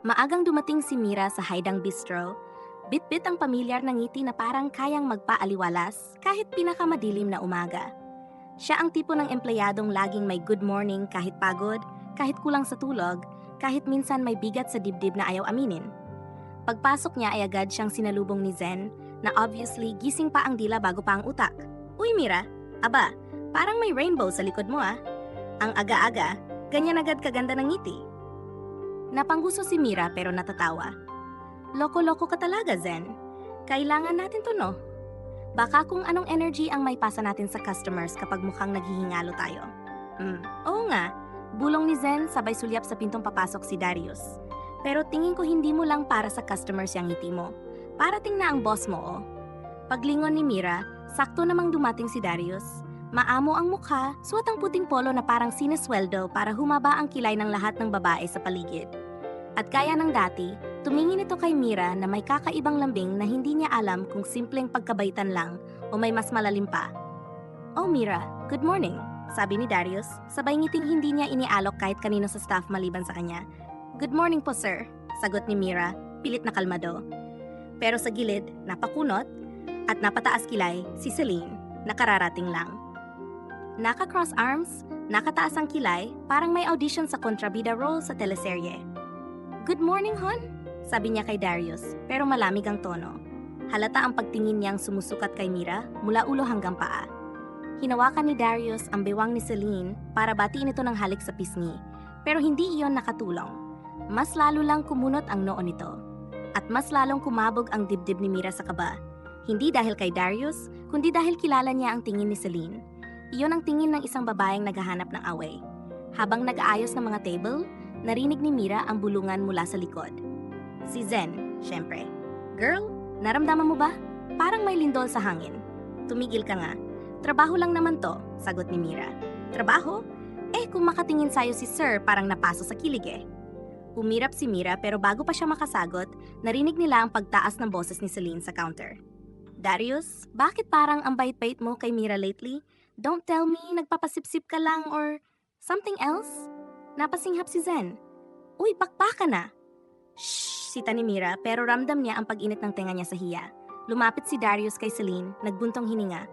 Maagang dumating si Mira sa Haidang Bistro. Bit-bit ang pamilyar na ngiti na parang kayang magpaaliwalas kahit pinakamadilim na umaga. Siya ang tipo ng empleyadong laging may good morning kahit pagod, kahit kulang sa tulog, kahit minsan may bigat sa dibdib na ayaw aminin. Pagpasok niya ay agad siyang sinalubong ni Zen na obviously gising pa ang dila bago pa ang utak. Uy Mira, aba, parang may rainbow sa likod mo ah. Ang aga-aga, ganyan agad kaganda ng ngiti. Napangguso si Mira pero natatawa. Loko-loko ka talaga, Zen. Kailangan natin to, no? Baka kung anong energy ang may pasa natin sa customers kapag mukhang naghihingalo tayo. Oo nga. Bulong ni Zen sabay sulyap sa pintong papasok si Darius. Pero tingin ko hindi mo lang para sa customers yung ngiti mo. Parating na ang boss mo, oh. Paglingon ni Mira, sakto namang dumating si Darius. Maamo ang mukha, suot ang puting polo na parang sinesweldo para humaba ang kilay ng lahat ng babae sa paligid. At gaya ng dati, tumingin ito kay Mira na may kakaibang lambing na hindi niya alam kung simpleng pagkabaitan lang o may mas malalim pa. Oh Mira, good morning, sabi ni Darius, sabay ngiting hindi niya inialok kahit kanino sa staff maliban sa kanya. Good morning po sir, sagot ni Mira, pilit na kalmado. Pero sa gilid, napakunot at napataas kilay si Celine, nakararating lang. Naka-cross arms, nakataas ang kilay, parang may audition sa kontrabida role sa teleserye. Good morning, hon, sabi niya kay Darius, pero malamig ang tono. Halata ang pagtingin niyang sumusukat kay Mira mula ulo hanggang paa. Hinawakan ni Darius ang bewang ni Celine para batiin ito ng halik sa pisngi, pero hindi iyon nakatulong. Mas lalo lang kumunot ang noo nito. At mas lalong kumabog ang dibdib ni Mira sa kaba. Hindi dahil kay Darius, kundi dahil kilala niya ang tingin ni Celine. Iyon ang tingin ng isang babaeng naghahanap ng away. Habang nag-aayos ng mga table, narinig ni Mira ang bulungan mula sa likod. Si Zen, syempre. Girl, naramdaman mo ba? Parang may lindol sa hangin. Tumigil ka nga. Trabaho lang naman to, sagot ni Mira. Trabaho? Kung makatingin sa'yo si Sir, parang napaso sa kilig eh. Umirap si Mira pero bago pa siya makasagot, narinig nila ang pagtaas ng boses ni Celine sa counter. Darius, bakit parang ang bait-bait mo kay Mira lately? Don't tell me nagpapasipsip ka lang or something else? Napasinghap si Zen. Uy, bakbaka na! Shhh, sita ni Mira pero ramdam niya ang pag-init ng tenga niya sa hiya. Lumapit si Darius kay Celine, nagbuntong hininga.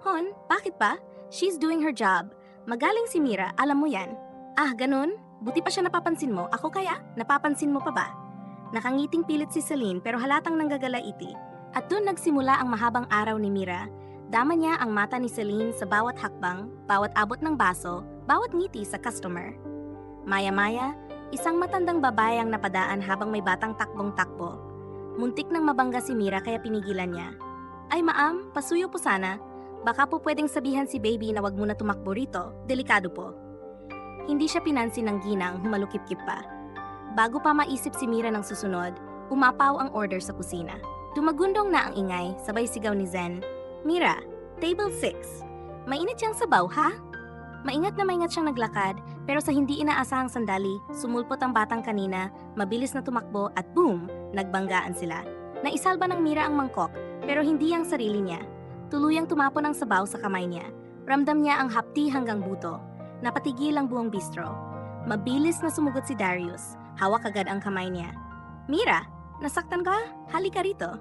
Hon, bakit ba? She's doing her job. Magaling si Mira, alam mo yan. Ah, ganun? Buti pa siya napapansin mo, ako kaya? Napapansin mo pa ba? Nakangiting pilit si Celine pero halatang nanggagalaiti. At doon nagsimula ang mahabang araw ni Mira. Dama niya ang mata ni Celine sa bawat hakbang, bawat abot ng baso, bawat ngiti sa customer. Maya-maya, isang matandang babae ang napadaan habang may batang takbong-takbo. Muntik nang mabangga si Mira kaya pinigilan niya. Ay maam, pasuyo po sana. Baka po pwedeng sabihan si baby na wag muna tumakbo rito, delikado po. Hindi siya pinansin ng ginang, humalukip-kip pa. Bago pa maisip si Mira ng susunod, umapaw ang order sa kusina. Tumagundong na ang ingay, sabay sigaw ni Zen. Mira, table 6. Mainit siyang sabaw, ha? Maingat siyang naglakad, pero sa hindi inaasahang sandali, sumulpot ang batang kanina, mabilis na tumakbo at boom, nagbanggaan sila. Naisalba ng Mira ang mangkok, pero hindi ang sarili niya. Tuluyang tumapon ang sabaw sa kamay niya. Ramdam niya ang hapti hanggang buto. Napatigil ang buong bistro. Mabilis na sumugot si Darius. Hawak agad ang kamay niya. Mira, nasaktan ka? Halika rito.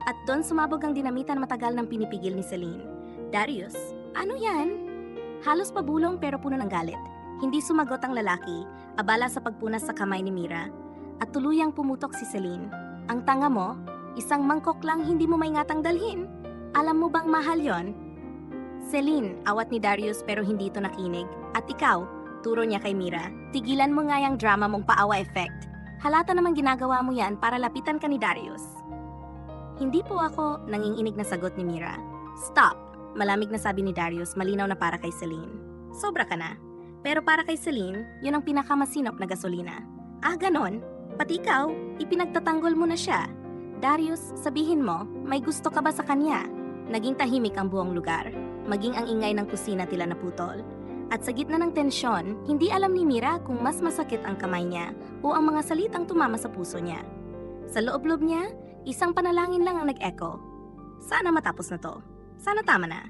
At doon sumabog ang dinamitan matagal ng pinipigil ni Celine. Darius, ano yan? Halos pabulong pero puno ng galit. Hindi sumagot ang lalaki, abala sa pagpunas sa kamay ni Mira. At tuluyang pumutok si Celine. Ang tanga mo, isang mangkok lang hindi mo maingatang dalhin. Alam mo bang mahal yon? Celine, awat ni Darius pero hindi ito nakinig. At ikaw, turo niya kay Mira, tigilan mo nga yung drama mong paawa effect. Halata namang ginagawa mo yan para lapitan ka ni Darius. Hindi po ako, nanginginig na sagot ni Mira. Stop, malamig na sabi ni Darius, malinaw na para kay Celine. Sobra ka na. Pero para kay Celine, yun ang pinakamasinop na gasolina. Ah, ganon? Pati ikaw, ipinagtatanggol mo na siya. Darius, sabihin mo, may gusto ka ba sa kanya? Naging tahimik ang buong lugar. Maging ang ingay ng kusina tila naputol. At sa gitna ng tensyon, hindi alam ni Mira kung mas masakit ang kamay niya o ang mga salitang tumama sa puso niya. Sa loob-loob niya, isang panalangin lang ang nag-echo. Sana matapos na to. Sana tama na.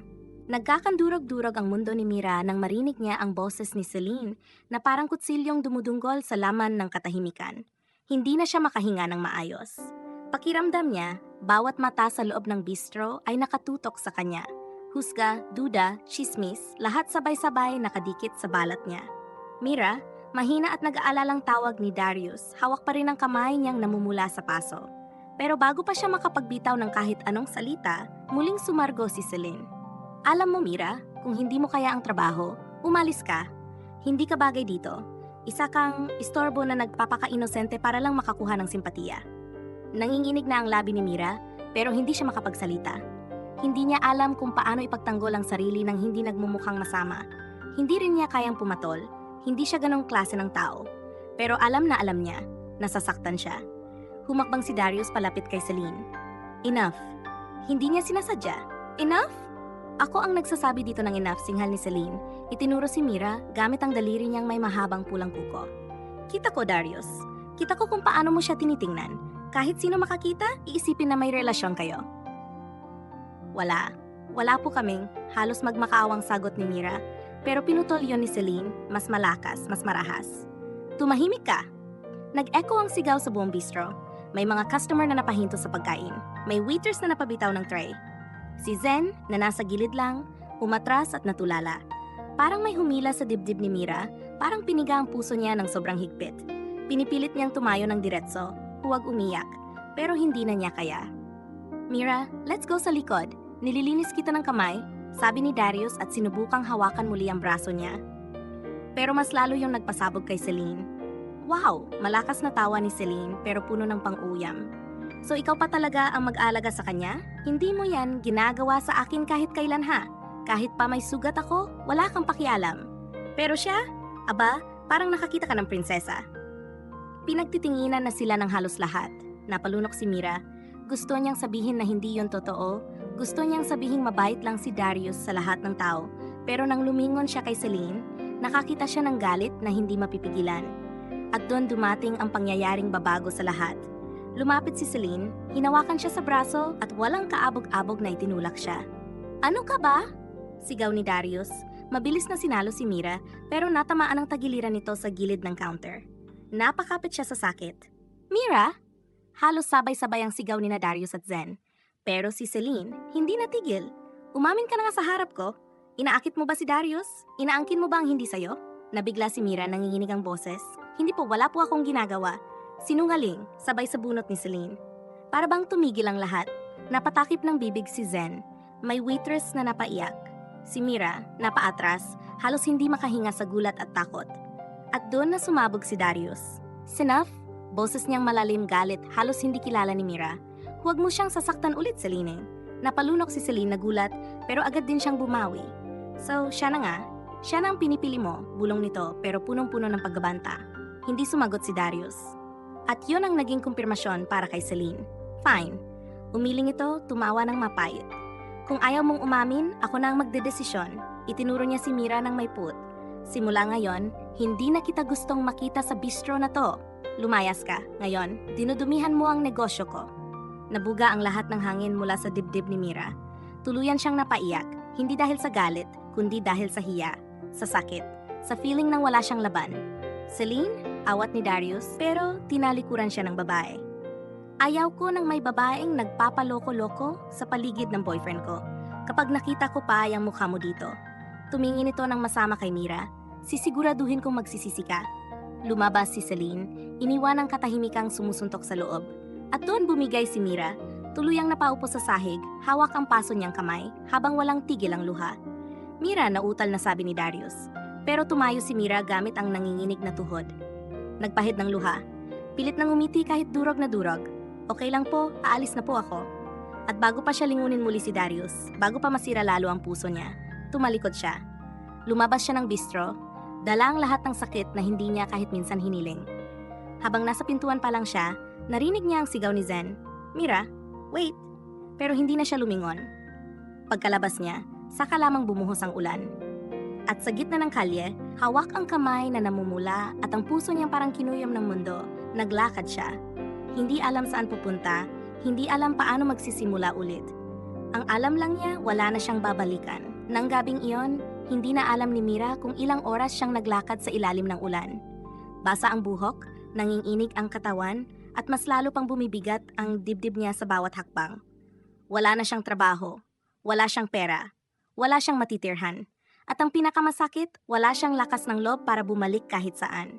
Nagkakandurog-durog ang mundo ni Mira nang marinig niya ang boses ni Celine na parang kutsilyong dumudunggol sa laman ng katahimikan. Hindi na siya makahinga ng maayos. Pakiramdam niya, bawat mata sa loob ng bistro ay nakatutok sa kanya. Husga, duda, chismis, lahat sabay-sabay nakadikit sa balat niya. Mira, mahina at nag-aalalang tawag ni Darius, hawak pa rin ang kamay niyang namumula sa paso. Pero bago pa siya makapagbitaw ng kahit anong salita, muling sumargo si Celine. Alam mo Mira, kung hindi mo kaya ang trabaho, umalis ka. Hindi ka bagay dito. Isa kang istorbo na nagpapaka-inosente para lang makakuha ng simpatiya. Nanginginig na ang labi ni Mira, pero hindi siya makapagsalita. Hindi niya alam kung paano ipagtanggol ang sarili nang hindi nagmumukhang masama. Hindi rin niya kayang pumatol, hindi siya ganong klase ng tao. Pero alam niya, nasasaktan siya. Humakbang si Darius palapit kay Celine. Enough. Hindi niya sinasadya. Enough? Ako ang nagsasabi dito ng enough, singhal ni Celine. Itinuro si Mira gamit ang daliri niyang may mahabang pulang kuko. Kita ko, Darius. Kita ko kung paano mo siya tinitingnan. Kahit sino makakita, iisipin na may relasyon kayo. Wala po kaming, halos magmakaawang sagot ni Mira. Pero pinutol yon ni Celine, mas malakas, mas marahas. Tumahimik ka! Nag-echo ang sigaw sa buong bistro. May mga customer na napahinto sa pagkain. May waiters na napabitaw ng tray. Si Zen, na nasa gilid lang, umatras at natulala. Parang may humila sa dibdib ni Mira, parang piniga ang puso niya ng sobrang higpit. Pinipilit niyang tumayo ng diretso, huwag umiyak, pero hindi na niya kaya. Mira, let's go sa likod. Nililinis kita ng kamay, sabi ni Darius at sinubukang hawakan muli ang braso niya. Pero mas lalo yung nagpasabog kay Celine. Wow, malakas na tawa ni Celine pero puno ng pang-uyam. So ikaw pa talaga ang mag-alaga sa kanya? Hindi mo yan ginagawa sa akin kahit kailan ha. Kahit pa may sugat ako, wala kang pakialam. Pero siya, aba, parang nakakita ka ng prinsesa. Pinagtitinginan na sila ng halos lahat. Napalunok si Mira. Gusto niyang sabihin na hindi yon totoo. Gusto niyang sabihin mabait lang si Darius sa lahat ng tao. Pero nang lumingon siya kay Celine, nakakita siya ng galit na hindi mapipigilan. At doon dumating ang pangyayaring babago sa lahat. Lumapit si Celine, hinawakan siya sa braso at walang kaabog-abog na itinulak siya. Ano ka ba? Sigaw ni Darius. Mabilis na sinalo si Mira pero natamaan ang tagiliran nito sa gilid ng counter. Napakapit siya sa sakit. Mira? Halos sabay-sabay ang sigaw ni na Darius at Zen. Pero si Celine, hindi natigil. Umamin ka na nga sa harap ko. Inaakit mo ba si Darius? Inaangkin mo ba ang hindi sayo? Nabigla si Mira, nanginginig ang boses. Hindi po, wala po akong ginagawa. Sinungaling, sabay sa bunot ni Celine. Para bang tumigil ang lahat, napatakip ng bibig si Zen. May waitress na napaiyak. Si Mira, napaatras, halos hindi makahinga sa gulat at takot. At doon na sumabog si Darius. Enough? Boses niyang malalim galit, halos hindi kilala ni Mira. Huwag mo siyang sasaktan ulit, Celine. Napalunok si Celine na gulat, pero agad din siyang bumawi. So, siya na nga. Siya na ang pinipili mo, bulong nito, pero punong-puno ng paggabanta. Hindi sumagot si Darius. At yun ang naging kumpirmasyon para kay Celine. Fine. Umiling ito, tumawa ng mapait. Kung ayaw mong umamin, ako na ang magdedesisyon. Itinuro niya si Mira ng may put. Simula ngayon, hindi na kita gustong makita sa bistro na to. Lumayas ka. Ngayon, dinudumihan mo ang negosyo ko. Nabuga ang lahat ng hangin mula sa dibdib ni Mira. Tuluyan siyang napaiyak, hindi dahil sa galit, kundi dahil sa hiya, sa sakit, sa feeling ng wala siyang laban. Celine? Awat ni Darius, pero tinalikuran siya ng babae. Ayaw ko ng may babaeng nagpapaloko-loko sa paligid ng boyfriend ko. Kapag nakita ko pa ang mukha mo dito. Tumingin ito ng masama kay Mira. Sisiguraduhin kong magsisisi ka. Lumabas si Celine, iniwan ang katahimikang sumusuntok sa loob. At doon bumigay si Mira, tuluyang napaupo sa sahig, hawak ang paso niyang kamay, habang walang tigil ang luha. Mira, nautal na sabi ni Darius. Pero tumayo si Mira gamit ang nanginginig na tuhod. Nagpahid ng luha. Pilit nang umiti kahit durog na durog. Okay lang po, aalis na po ako. At bago pa siya lingunin muli si Darius, bago pa masira lalo ang puso niya, tumalikod siya. Lumabas siya ng bistro, dala ang lahat ng sakit na hindi niya kahit minsan hiniling. Habang nasa pintuan pa lang siya, narinig niya ang sigaw ni Zen. Mira, wait! Pero hindi na siya lumingon. Pagkalabas niya, saka lamang bumuhos ang ulan. At sa gitna ng kalye, hawak ang kamay na namumula at ang puso niyang parang kinuyom ng mundo, naglakad siya. Hindi alam saan pupunta, hindi alam paano magsisimula ulit. Ang alam lang niya, wala na siyang babalikan. Nang gabing iyon, hindi na alam ni Mira kung ilang oras siyang naglakad sa ilalim ng ulan. Basa ang buhok, nanginginig ang katawan, at mas lalo pang bumibigat ang dibdib niya sa bawat hakbang. Wala na siyang trabaho, wala siyang pera, wala siyang matitirhan, at ang pinakamasakit, wala siyang lakas ng loob para bumalik kahit saan.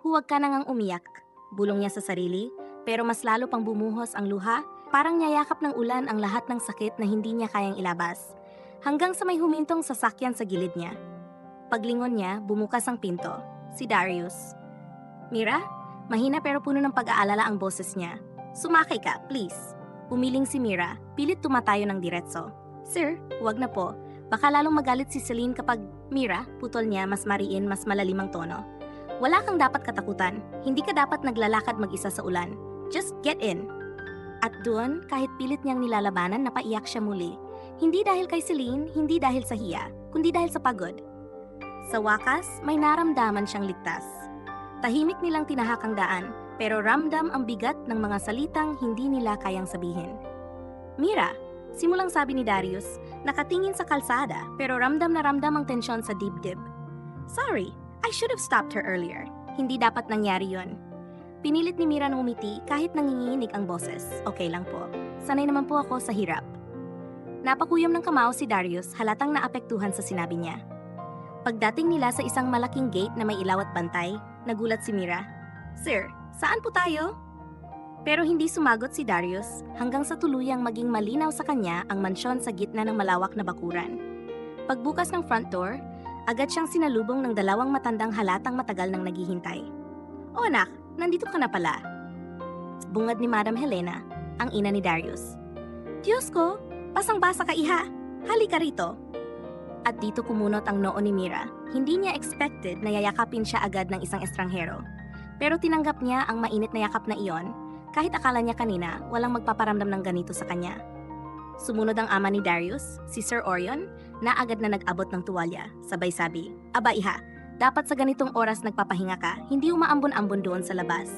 Huwag ka nang umiyak, bulong niya sa sarili, pero mas lalo pang bumuhos ang luha, parang niyayakap ng ulan ang lahat ng sakit na hindi niya kayang ilabas. Hanggang sa may humintong sasakyan sa gilid niya. Paglingon niya, bumukas ang pinto. Si Darius. Mira, mahina pero puno ng pag-aalala ang boses niya. Sumakay ka, please. Umiling si Mira, pilit tumatayo ng diretso. Sir, huwag na po. Baka lalong magalit si Celine kapag, Mira, putol niya mas mariin, mas malalim ang tono. Wala kang dapat katakutan. Hindi ka dapat naglalakad mag-isa sa ulan. Just get in. At doon, kahit pilit niyang nilalabanan, napaiyak siya muli. Hindi dahil kay Celine, hindi dahil sa hiya, kundi dahil sa pagod. Sa wakas, may naramdaman siyang ligtas. Tahimik nilang tinahak ang daan, pero ramdam ang bigat ng mga salitang hindi nila kayang sabihin. Mira, simulang sabi ni Darius, nakatingin sa kalsada pero ramdam na ramdam ang tensyon sa dibdib. Sorry, I should have stopped her earlier. Hindi dapat nangyari yon. Pinilit ni Mira na umiti kahit nanginginig ang boses. Okay lang po. Sanay naman po ako sa hirap. Napakuyom ng kamao si Darius, halatang naapektuhan sa sinabi niya. Pagdating nila sa isang malaking gate na may ilaw at bantay, nagulat si Mira. Sir, saan po tayo? Pero hindi sumagot si Darius hanggang sa tuluyang maging malinaw sa kanya ang mansyon sa gitna ng malawak na bakuran. Pagbukas ng front door, agad siyang sinalubong ng dalawang matandang halatang matagal nang naghihintay. O anak, nandito ka na pala. Bungad ni Madam Helena, ang ina ni Darius. Diyos ko! Basang-basa ka, iha. Halika rito. At dito kumunot ang noo ni Mira. Hindi niya expected na yayakapin siya agad ng isang estranghero. Pero tinanggap niya ang mainit na yakap na iyon, kahit akala niya kanina walang magpaparamdam ng ganito sa kanya. Sumunod ang ama ni Darius, si Sir Orion, na agad na nag-abot ng tuwalya. Sabay sabi, Aba iha, dapat sa ganitong oras nagpapahinga ka, hindi umaambon-ambon doon sa labas.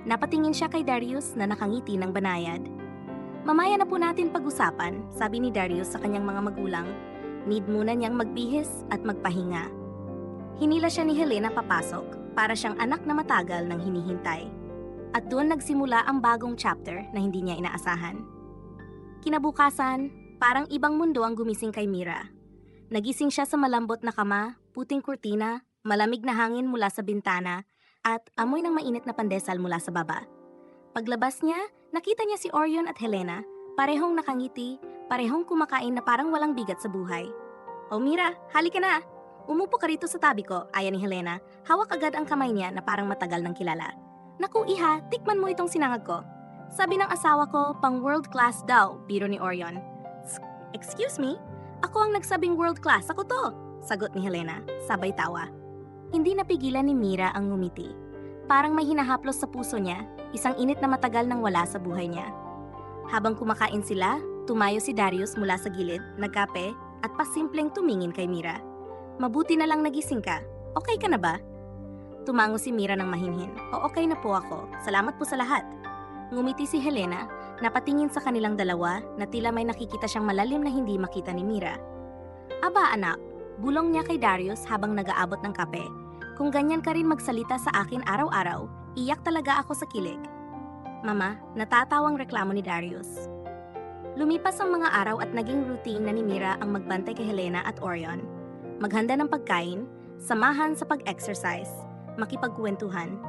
Napatingin siya kay Darius na nakangiti ng banayad. Mamaya na po natin pag-usapan, sabi ni Darius sa kanyang mga magulang. Need muna niyang magbihis at magpahinga. Hinila siya ni Helena papasok para siyang anak na matagal nang hinihintay. At doon nagsimula ang bagong chapter na hindi niya inaasahan. Kinabukasan, parang ibang mundo ang gumising kay Mira. Nagising siya sa malambot na kama, puting kurtina, malamig na hangin mula sa bintana, at amoy ng mainit na pandesal mula sa baba. Paglabas niya, nakita niya si Orion at Helena, parehong nakangiti, parehong kumakain na parang walang bigat sa buhay. O Mira, halika na! Umupo ka rito sa tabi ko, aya ni Helena. Hawak agad ang kamay niya na parang matagal nang kilala. Naku iha, tikman mo itong sinangag ko. Sabi ng asawa ko, pang world class daw, biro ni Orion. Excuse me? Ako ang nagsabing world class, ako to! Sagot ni Helena, sabay tawa. Hindi napigilan ni Mira ang ngumiti. Parang may hinahaplos sa puso niya, isang init na matagal nang wala sa buhay niya. Habang kumakain sila, tumayo si Darius mula sa gilid, nagkape, at pasimpleng tumingin kay Mira. Mabuti na lang nagising ka. Okay ka na ba? Tumango si Mira ng mahinhin. O okay na po ako. Salamat po sa lahat. Ngumiti si Helena, napatingin sa kanilang dalawa na tila may nakikita siyang malalim na hindi makita ni Mira. Aba anak, bulong niya kay Darius habang nag-aabot ng kape. Kung ganyan ka rin magsalita sa akin araw-araw, iyak talaga ako sa kilig. Mama, natatawang reklamo ni Darius. Lumipas ang mga araw at naging routine na ni Mira ang magbantay kay Helena at Orion. Maghanda ng pagkain, samahan sa pag-exercise, makipagkwentuhan.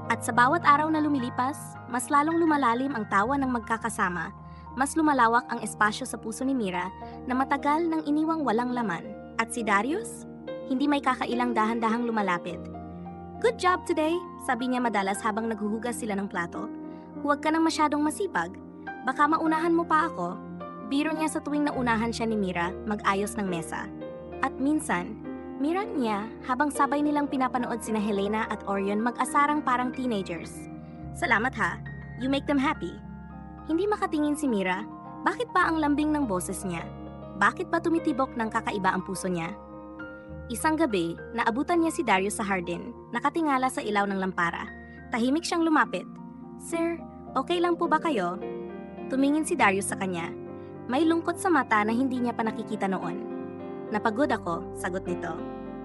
At sa bawat araw na lumilipas, mas lalong lumalalim ang tawa ng magkakasama, mas lumalawak ang espasyo sa puso ni Mira na matagal nang iniwang walang laman. At si Darius? Hindi may kakailang dahan-dahang lumalapit. Good job today, sabi niya madalas habang naghuhugas sila ng plato. Huwag ka nang masyadong masipag. Baka maunahan mo pa ako. Biro niya sa tuwing naunahan siya ni Mira mag-ayos ng mesa. At minsan, Mira niya habang sabay nilang pinapanood sina Helena at Orion mag-asarang parang teenagers. Salamat ha, you make them happy. Hindi makatingin si Mira, bakit pa ang lambing ng boses niya? Bakit pa tumitibok ng kakaiba ang puso niya? Isang gabi, naabutan niya si Darius sa hardin, nakatingala sa ilaw ng lampara. Tahimik siyang lumapit. Sir, okay lang po ba kayo? Tumingin si Darius sa kanya. May lungkot sa mata na hindi niya pa nakikita noon. Napagod ako, sagot nito.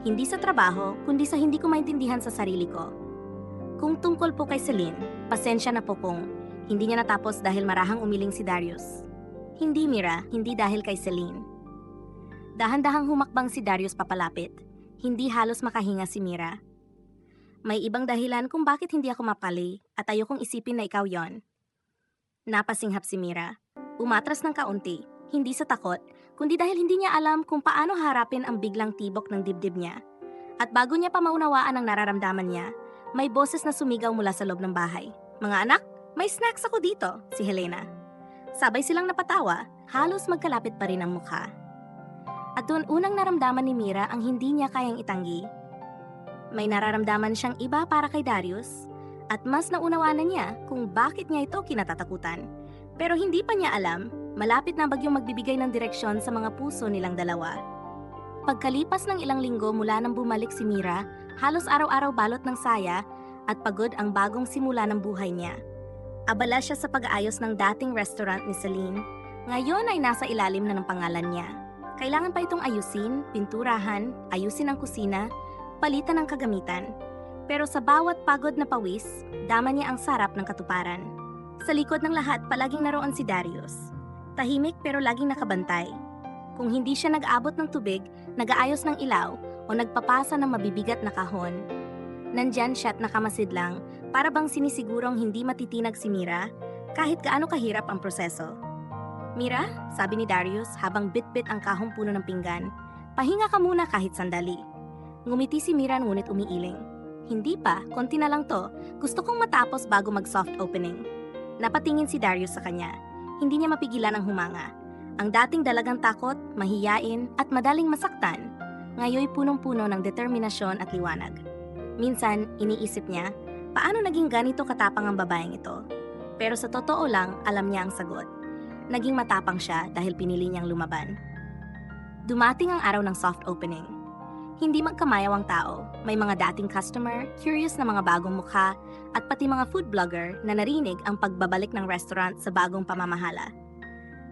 Hindi sa trabaho, kundi sa hindi ko maintindihan sa sarili ko. Kung tungkol po kay Celine, pasensya na po kung hindi niya natapos dahil marahang umiling si Darius. Hindi, Mira, hindi dahil kay Celine. Dahan-dahang humakbang si Darius papalapit. Hindi halos makahinga si Mira. May ibang dahilan kung bakit hindi ako mapali at ayokong isipin na ikaw yon. Napasinghap si Mira. Umatras ng kaunti, hindi sa takot, kundi dahil hindi niya alam kung paano harapin ang biglang tibok ng dibdib niya. At bago niya pa maunawaan ang nararamdaman niya, may boses na sumigaw mula sa loob ng bahay. Mga anak, may snacks ako dito, si Helena. Sabay silang napatawa, halos magkalapit pa rin ang mukha. At doon unang naramdaman ni Mira ang hindi niya kayang itanggi. May nararamdaman siyang iba para kay Darius at mas naunawaan na niya kung bakit niya ito kinatatakutan. Pero hindi pa niya alam, malapit na bagyong magbibigay ng direksyon sa mga puso nilang dalawa. Pagkalipas ng ilang linggo mula nang bumalik si Mira, halos araw-araw balot ng saya at pagod ang bagong simula ng buhay niya. Abala siya sa pag-aayos ng dating restaurant ni Celine. Ngayon ay nasa ilalim na ng pangalan niya. Kailangan pa itong ayusin, pinturahan, ayusin ang kusina, palitan ng kagamitan. Pero sa bawat pagod na pawis, dama niya ang sarap ng katuparan. Sa likod ng lahat, palaging naroon si Darius. Tahimik pero laging nakabantay. Kung hindi siya nag-abot ng tubig, nag-aayos ng ilaw o nagpapasa ng mabibigat na kahon. Nandyan siya at nakamasid lang, para bang sinisigurong hindi matitinag si Mira kahit gaano kahirap ang proseso. Mira, sabi ni Darius habang bit-bit ang kahong puno ng pinggan, pahinga ka muna kahit sandali. Ngumiti si Mira ngunit umiiling. Hindi pa, konti na lang to. Gusto kong matapos bago mag-soft opening. Napatingin si Darius sa kanya. Hindi niya mapigilan ang humanga. Ang dating dalagang takot, mahiyain at madaling masaktan, ngayoy punong-puno ng determinasyon at liwanag. Minsan, iniisip niya, paano naging ganito katapang ang babaeng ito? Pero sa totoo lang, alam niya ang sagot. Naging matapang siya dahil pinili niyang lumaban. Dumating ang araw ng soft opening. Hindi magkamayaw ang tao. May mga dating customer, curious na mga bagong mukha, at pati mga food blogger na narinig ang pagbabalik ng restaurant sa bagong pamamahala.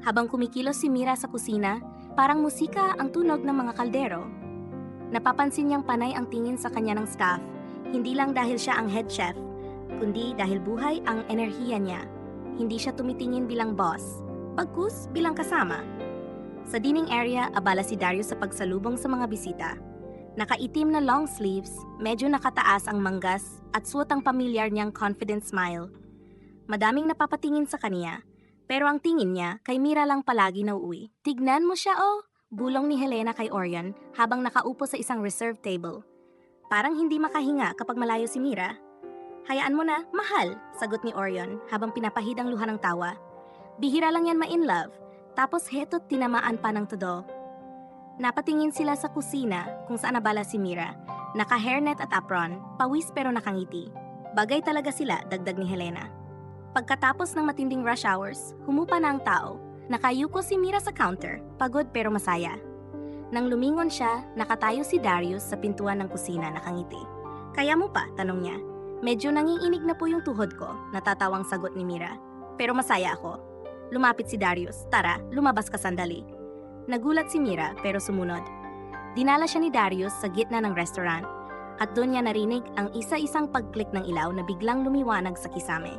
Habang kumikilos si Mira sa kusina, parang musika ang tunog ng mga kaldero. Napapansin niyang panay ang tingin sa kanya ng staff, hindi lang dahil siya ang head chef, kundi dahil buhay ang enerhiya niya. Hindi siya tumitingin bilang boss, bagkus bilang kasama. Sa dining area, abala si Darius sa pagsalubong sa mga bisita. Nakaitim na long sleeves, medyo nakataas ang manggas at suot ang pamilyar niyang confident smile. Madaming napapatingin sa kanya, pero ang tingin niya kay Mira lang palagi nauuwi. Tignan mo siya oh, bulong ni Helena kay Orion habang nakaupo sa isang reserved table. Parang hindi makahinga kapag malayo si Mira. Hayaan mo na, mahal, sagot ni Orion habang pinapahid ang luha ng tawa. Bihira lang yan ma-in love, tapos heto't tinamaan pa ng todo. Napatingin sila sa kusina kung saan nabala si Mira. Naka-hairnet at apron, pawis pero nakangiti. Bagay talaga sila, dagdag ni Helena. Pagkatapos ng matinding rush hours, humupa na ang tao. Nakayuko si Mira sa counter, pagod pero masaya. Nang lumingon siya, nakatayo si Darius sa pintuan ng kusina nakangiti. Kaya mo pa? Tanong niya. Medyo nanginginig na po yung tuhod ko, natatawang sagot ni Mira. Pero masaya ako. Lumapit si Darius. Tara, lumabas ka sandali. Nagulat si Mira pero sumunod. Dinala siya ni Darius sa gitna ng restaurant at doon niya narinig ang isa-isang pag-click ng ilaw na biglang lumiwanag sa kisame.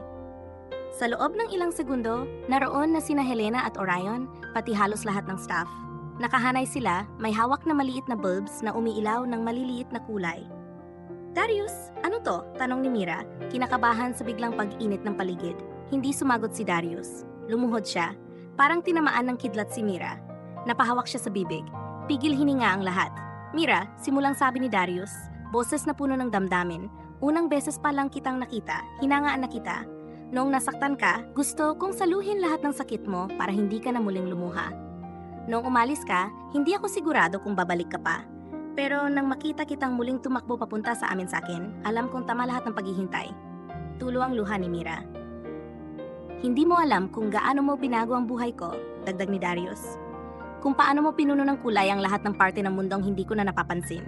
Sa loob ng ilang segundo, naroon na sina Helena at Orion, pati halos lahat ng staff. Nakahanay sila, may hawak na maliit na bulbs na umiilaw ng maliliit na kulay. Darius, ano to? Tanong ni Mira, kinakabahan sa biglang pag-init ng paligid. Hindi sumagot si Darius. Lumuhod siya, parang tinamaan ng kidlat si Mira. Napahawak siya sa bibig. Pigil hininga ang lahat. Mira, simulang sabi ni Darius, boses na puno ng damdamin. Unang beses pa lang kitang nakita, hinangaan na kita. Noong nasaktan ka, gusto kong saluhin lahat ng sakit mo para hindi ka na muling lumuha. Noong umalis ka, hindi ako sigurado kung babalik ka pa. Pero nang makita kitang muling tumakbo papunta sa amin sa akin, alam kong tama lahat ng paghihintay. Tulo ang luha ni Mira. Hindi mo alam kung gaano mo binago ang buhay ko, dagdag ni Darius. Kung paano mo pinuno ng kulay ang lahat ng parte ng mundong hindi ko na napapansin.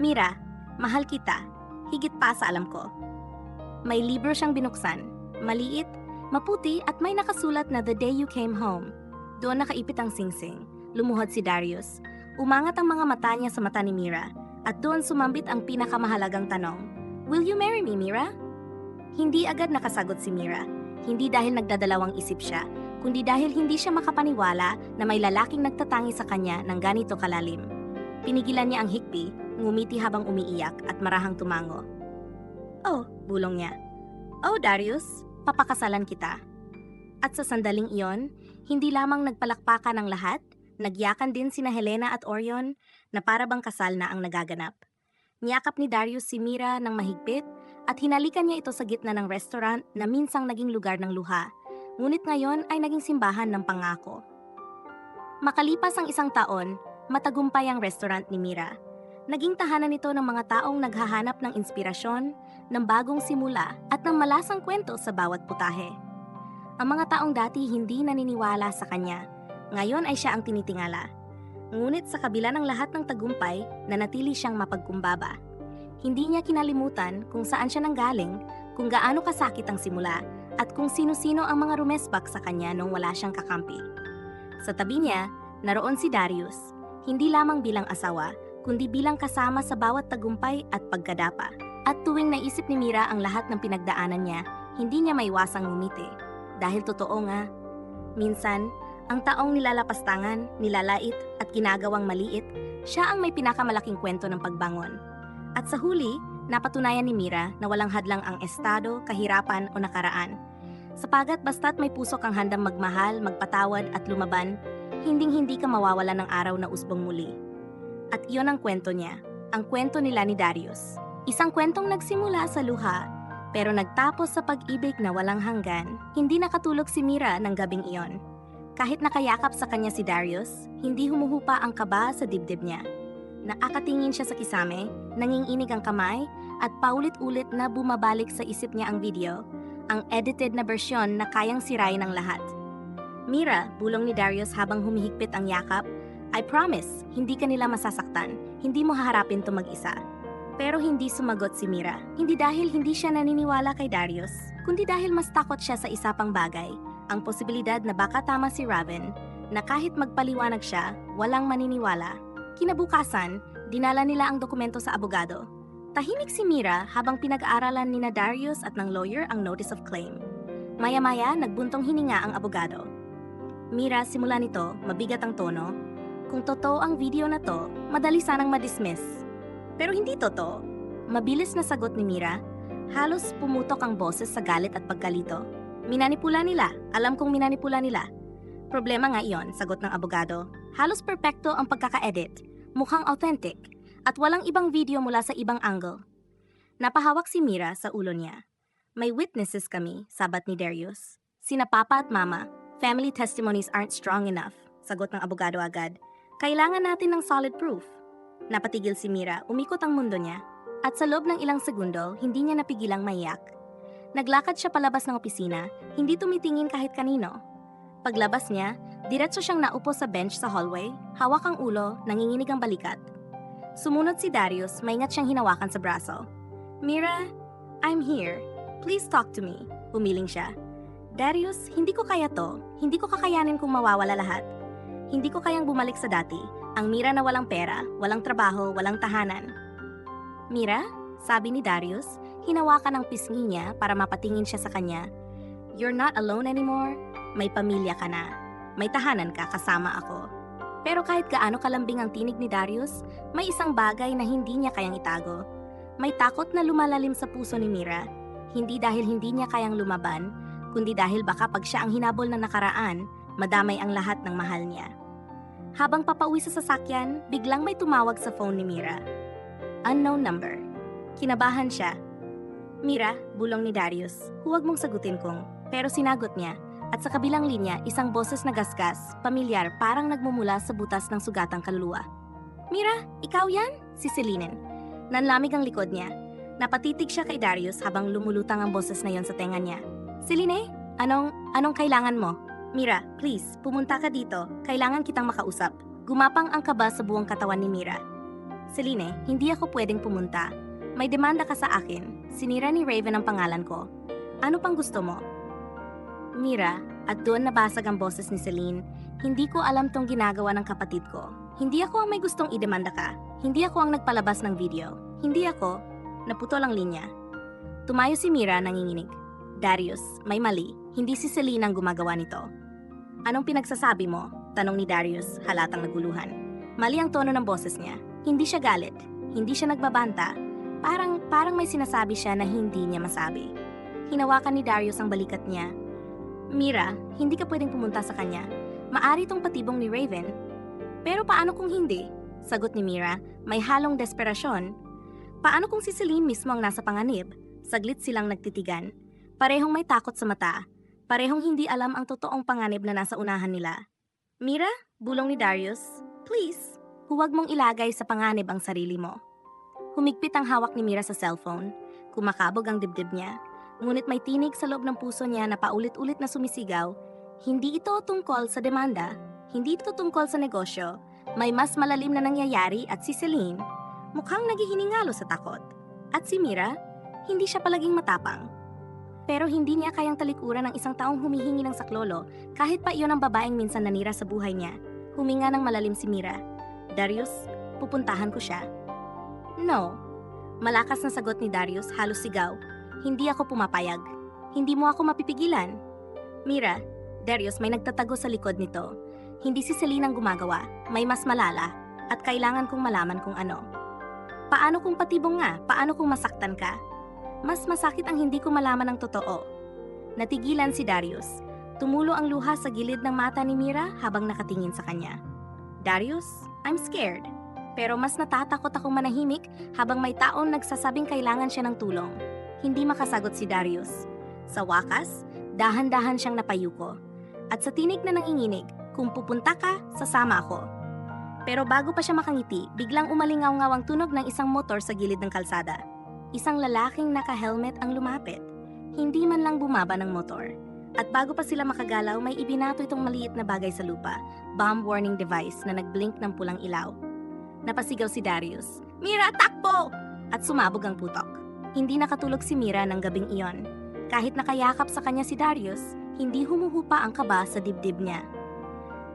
Mira, mahal kita. Higit pa sa alam ko. May libro siyang binuksan. Maliit, maputi at may nakasulat na The Day You Came Home. Doon nakaipit ang singsing. Lumuhod si Darius. Umangat ang mga mata niya sa mata ni Mira at doon sumambit ang pinakamahalagang tanong. Will you marry me, Mira? Hindi agad nakasagot si Mira. Hindi dahil nagdadalawang isip siya, kundi dahil hindi siya makapaniwala na may lalaking nagtatangi sa kanya ng ganito kalalim. Pinigilan niya ang hikbi, ngumiti habang umiiyak at marahang tumango. Oh, bulong niya. Oh, Darius, papakasalan kita. At sa sandaling iyon, hindi lamang nagpalakpakan ang lahat, nagyakan din sina Helena at Orion na para bang kasal na ang nagaganap. Niyakap ni Darius si Mira ng mahigpit at hinalikan niya ito sa gitna ng restaurant na minsang naging lugar ng luha, ngunit ngayon ay naging simbahan ng pangako. Makalipas ang 1 taon, matagumpay ang restaurant ni Mira. Naging tahanan ito ng mga taong naghahanap ng inspirasyon, ng bagong simula at ng malasang kwento sa bawat putahe. Ang mga taong dati hindi naniniwala sa kanya, ngayon ay siya ang tinitingala. Ngunit sa kabila ng lahat ng tagumpay, nanatili siyang mapagkumbaba. Hindi niya kinalimutan kung saan siya nanggaling, kung gaano kasakit ang simula, at kung sino-sino ang mga rumesbak sa kanya nung wala siyang kakampi. Sa tabi niya, naroon si Darius, hindi lamang bilang asawa, kundi bilang kasama sa bawat tagumpay at pagkadapa. At tuwing naisip ni Mira ang lahat ng pinagdaanan niya, hindi niya maiwasang ngumiti. Dahil totoo nga, minsan, ang taong nilalapastangan, nilalait at ginagawang maliit, siya ang may pinakamalaking kwento ng pagbangon. At sa huli, napatunayan ni Mira na walang hadlang ang estado, kahirapan o nakaraan. Sapagat basta't may puso kang handang magmahal, magpatawad at lumaban, hinding-hindi ka mawawala ng araw na usbong muli. At iyon ang kwento niya, ang kwento nila ni Darius. Isang kwentong nagsimula sa luha, pero nagtapos sa pag-ibig na walang hanggan. Hindi nakatulog si Mira ng gabing iyon. Kahit nakayakap sa kanya si Darius, hindi humuhupa ang kaba sa dibdib niya. Nakakatingin siya sa kisame, nanginginig ang kamay, at paulit-ulit na bumabalik sa isip niya ang video, ang edited na bersyon na kayang sirain ng lahat. Mira, bulong ni Darius habang humihigpit ang yakap, I promise, hindi ka nila masasaktan, hindi mo haharapin to mag-isa. Pero hindi sumagot si Mira, hindi dahil hindi siya naniniwala kay Darius, kundi dahil mas takot siya sa isa pang bagay, ang posibilidad na baka tama si Raven, na kahit magpaliwanag siya, walang maniniwala. Kinabukasan, dinala nila ang dokumento sa abogado. Tahimik si Mira habang pinag-aaralan nina Darius at ng lawyer ang notice of claim. Maya-maya, nagbuntong hininga ang abogado. Mira, simula nito, mabigat ang tono. Kung totoo ang video na to, madali sanang madismiss. Pero hindi totoo. Mabilis na sagot ni Mira, halos pumutok ang boses sa galit at pagkalito. Minanipula nila, alam kong minanipula nila. Problema nga iyon, sagot ng abogado. Halos perpekto ang pagkaka-edit, mukhang authentic, at walang ibang video mula sa ibang angle. Napahawak si Mira sa ulo niya. May witnesses kami, sabat ni Darius. Sina Papa at Mama, family testimonies aren't strong enough, sagot ng abogado agad. Kailangan natin ng solid proof. Napatigil si Mira, umikot ang mundo niya, at sa loob ng ilang segundo, hindi niya napigilang maiyak. Naglakad siya palabas ng opisina, hindi tumitingin kahit kanino. Paglabas niya, diretso siyang naupo sa bench sa hallway, hawak ang ulo, nanginginig ang balikat. Sumunod si Darius, maingat siyang hinawakan sa braso. Mira, I'm here. Please talk to me. Umiling siya. Darius, hindi ko kaya to. Hindi ko kakayanin kung mawawala lahat. Hindi ko kayang bumalik sa dati. Ang Mira na walang pera, walang trabaho, walang tahanan. Mira, sabi ni Darius, hinawakan ang pisngi niya para mapatingin siya sa kanya. You're not alone anymore. May pamilya ka na. May tahanan ka kasama ako. Pero kahit gaano kalambing ang tinig ni Darius, may isang bagay na hindi niya kayang itago. May takot na lumalalim sa puso ni Mira. Hindi dahil hindi niya kayang lumaban, kundi dahil baka pag siya ang hinabol na nakaraan, madamay ang lahat ng mahal niya. Habang papauwi sa sasakyan, biglang may tumawag sa phone ni Mira. Unknown number. Kinabahan siya. Mira, bulong ni Darius, huwag mong sagutin kong. Pero sinagot niya, at sa kabilang linya, isang boses na gasgas, pamilyar, parang nagmumula sa butas ng sugatang kaluluwa. Mira, ikaw yan? Si Celine. Nanlamig ang likod niya. Napatitig siya kay Darius habang lumulutang ang boses na yon sa tenga niya. Celine, anong kailangan mo? Mira, please, pumunta ka dito. Kailangan kitang makausap. Gumapang ang kaba sa buong katawan ni Mira. Celine, hindi ako pwedeng pumunta. May demanda ka sa akin. Sinira ni Raven ang pangalan ko. Ano pang gusto mo? Mira, at doon nabasag ang boses ni Celine, hindi ko alam tong ginagawa ng kapatid ko. Hindi ako ang may gustong idemanda ka. Hindi ako ang nagpalabas ng video. Hindi ako. Naputol ang linya. Tumayo si Mira nanginginig. Darius, may mali. Hindi si Celine ang gumagawa nito. Anong pinagsasabi mo? Tanong ni Darius, halatang naguluhan. Mali ang tono ng boses niya. Hindi siya galit. Hindi siya nagbabanta. Parang may sinasabi siya na hindi niya masabi. Hinawakan ni Darius ang balikat niya. Mira, hindi ka pwedeng pumunta sa kanya. Maari itong patibong ni Raven. Pero paano kung hindi? Sagot ni Mira, may halong desperasyon. Paano kung si Celine mismo ang nasa panganib? Saglit silang nagtitigan. Parehong may takot sa mata. Parehong hindi alam ang totoong panganib na nasa unahan nila. Mira, bulong ni Darius, please, huwag mong ilagay sa panganib ang sarili mo. Humigpit ang hawak ni Mira sa cellphone. Kumakabog ang dibdib niya. Ngunit may tinig sa loob ng puso niya na paulit-ulit na sumisigaw, hindi ito tungkol sa demanda. Hindi ito tungkol sa negosyo. May mas malalim na nangyayari at si Celine, mukhang naghihiningalo sa takot. At si Mira, hindi siya palaging matapang. Pero hindi niya kayang talikuran ng isang taong humihingi ng saklolo kahit pa iyon ang babaeng minsan nanira sa buhay niya. Huminga ng malalim si Mira. Darius, pupuntahan ko siya. No. Malakas na sagot ni Darius, halos sigaw. Hindi ako pumapayag. Hindi mo ako mapipigilan. Mira, Darius, may nagtatago sa likod nito. Hindi si Celine ang gumagawa, may mas malala, at kailangan kong malaman kung ano. Paano kung patibong nga? Paano kung masaktan ka? Mas masakit ang hindi ko malaman ang totoo. Natigilan si Darius. Tumulo ang luha sa gilid ng mata ni Mira habang nakatingin sa kanya. Darius, I'm scared. Pero mas natatakot akong manahimik habang may taon nagsasabing kailangan siya ng tulong. Hindi makasagot si Darius. Sa wakas, dahan-dahan siyang napayuko. At sa tinig na nanginginig, kung pupunta ka, sasama ako. Pero bago pa siya makangiti, biglang umalingaw-ngaw ang tunog ng isang motor sa gilid ng kalsada. Isang lalaking naka-helmet ang lumapit. Hindi man lang bumaba ng motor. At bago pa sila makagalaw, may ibinato itong maliit na bagay sa lupa, bomb warning device na nag-blink ng pulang ilaw. Napasigaw si Darius, Mira, takbo! At sumabog ang putok. Hindi nakatulog si Mira ng gabing iyon. Kahit nakayakap sa kanya si Darius, hindi humuhupa ang kaba sa dibdib niya.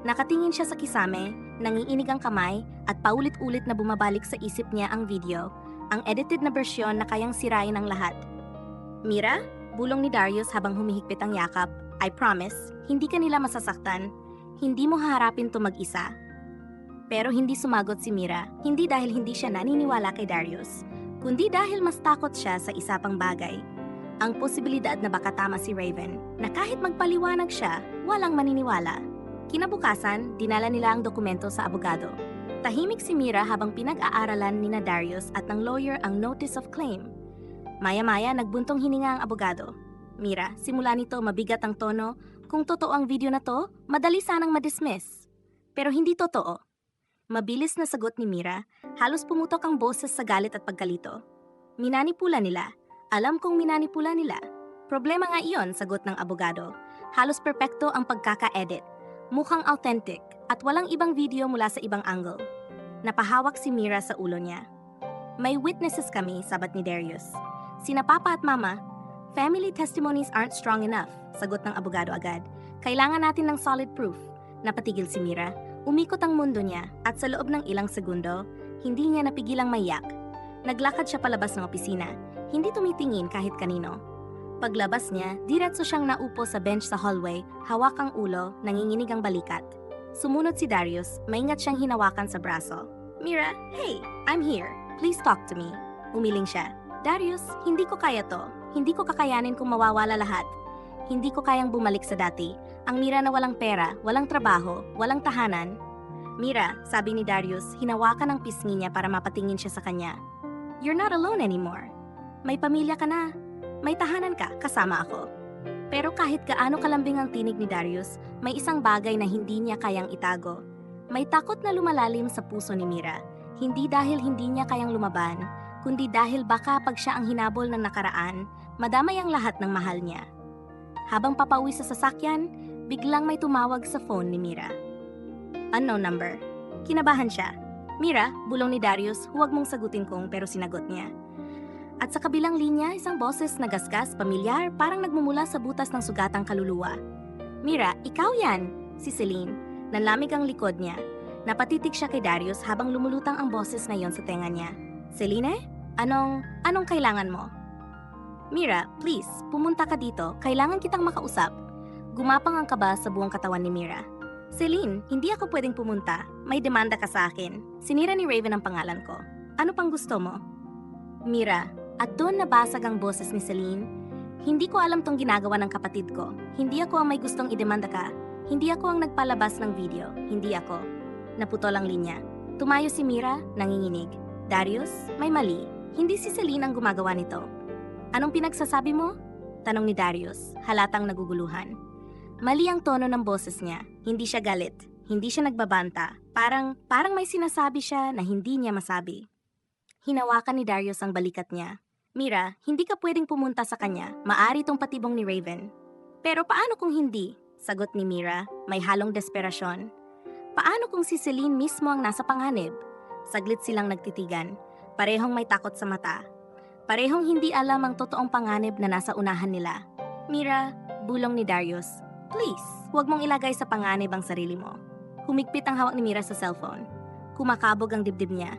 Nakatingin siya sa kisame, nangiinig ang kamay, at paulit-ulit na bumabalik sa isip niya ang video, ang edited na bersyon na kayang sirain ang lahat. Mira, bulong ni Darius habang humihigpit ang yakap, I promise, hindi ka nila masasaktan. Hindi mo haharapin to mag-isa. Pero hindi sumagot si Mira, hindi dahil hindi siya naniniwala kay Darius, kundi dahil mas takot siya sa isa pang bagay. Ang posibilidad na baka tama si Raven, na kahit magpaliwanag siya, walang maniniwala. Kinabukasan, dinala nila ang dokumento sa abogado. Tahimik si Mira habang pinag-aaralan ni Darius at ng lawyer ang notice of claim. Maya-maya, nagbuntong hininga ang abogado. Mira, simula nito mabigat ang tono. Kung totoo ang video na to, madali sanang madismiss. Pero hindi totoo. Mabilis na sagot ni Mira, halos pumutok ang boses sa galit at pagkalito. Minanipula nila. Alam kong minanipula nila. Problema nga iyon, sagot ng abogado. Halos perpekto ang pagkaka-edit. Mukhang authentic at walang ibang video mula sa ibang angle. Napahawak si Mira sa ulo niya. May witnesses kami, sabat ni Darius. Sina Papa at Mama. Family testimonies aren't strong enough, sagot ng abogado agad. Kailangan natin ng solid proof. Napatigil si Mira. Umikot ang mundo niya at sa loob ng ilang segundo, hindi niya napigilang maiyak. Naglakad siya palabas ng opisina, hindi tumitingin kahit kanino. Paglabas niya, diretso siyang naupo sa bench sa hallway, hawak ang ulo, nanginginig ang balikat. Sumunod si Darius, maingat siyang hinawakan sa braso. Mira, hey, I'm here. Please talk to me. Umiling siya. Darius, hindi ko kaya to. Hindi ko kakayanin kung mawawala lahat. Hindi ko kayang bumalik sa dati. Ang Mira na walang pera, walang trabaho, walang tahanan. Mira, sabi ni Darius, hinawakan ang pisngi niya para mapatingin siya sa kanya. You're not alone anymore. May pamilya ka na. May tahanan ka, kasama ako. Pero kahit gaano kalambing ang tinig ni Darius, may isang bagay na hindi niya kayang itago. May takot na lumalalim sa puso ni Mira. Hindi dahil hindi niya kayang lumaban, kundi dahil baka pag siya ang hinabol ng nakaraan, madamay ang lahat ng mahal niya. Habang papauwi sa sasakyan, biglang may tumawag sa phone ni Mira. Unknown number. Kinabahan siya. Mira, bulong ni Darius, huwag mong sagutin kong, pero sinagot niya. At sa kabilang linya, isang boses na gasgas, pamilyar, parang nagmumula sa butas ng sugatang kaluluwa. Mira, ikaw yan! Si Celine. Nanlamig ang likod niya. Napatitig siya kay Darius habang lumulutang ang boses na yon sa tenga niya. Celine? Anong kailangan mo? Mira, please, pumunta ka dito. Kailangan kitang makausap. Gumapang ang kaba sa buong katawan ni Mira. Celine, hindi ako pwedeng pumunta. May demanda ka sa akin. Sinira ni Raven ang pangalan ko. Ano pang gusto mo? Mira, at doon nabasag ang boses ni Celine. Hindi ko alam tong ginagawa ng kapatid ko. Hindi ako ang may gustong idemanda ka. Hindi ako ang nagpalabas ng video. Hindi ako. Naputol ang linya. Tumayo si Mira, nanginginig. Darius, may mali. Hindi si Celine ang gumagawa nito. Anong pinagsasabi mo? Tanong ni Darius, halatang naguguluhan. Mali ang tono ng boses niya. Hindi siya galit. Hindi siya nagbabanta. Parang may sinasabi siya na hindi niya masabi. Hinawakan ni Darius ang balikat niya. Mira, hindi ka pwedeng pumunta sa kanya. Maari tong patibong ni Raven. Pero paano kung hindi? Sagot ni Mira, may halong desperasyon. Paano kung si Celine mismo ang nasa panganib? Saglit silang nagtitigan. Parehong may takot sa mata. Parehong hindi alam ang totoong panganib na nasa unahan nila. Mira, bulong ni Darius. Please, huwag mong ilagay sa panganib ang sarili mo. Humigpit ang hawak ni Mira sa cellphone. Kumakabog ang dibdib niya.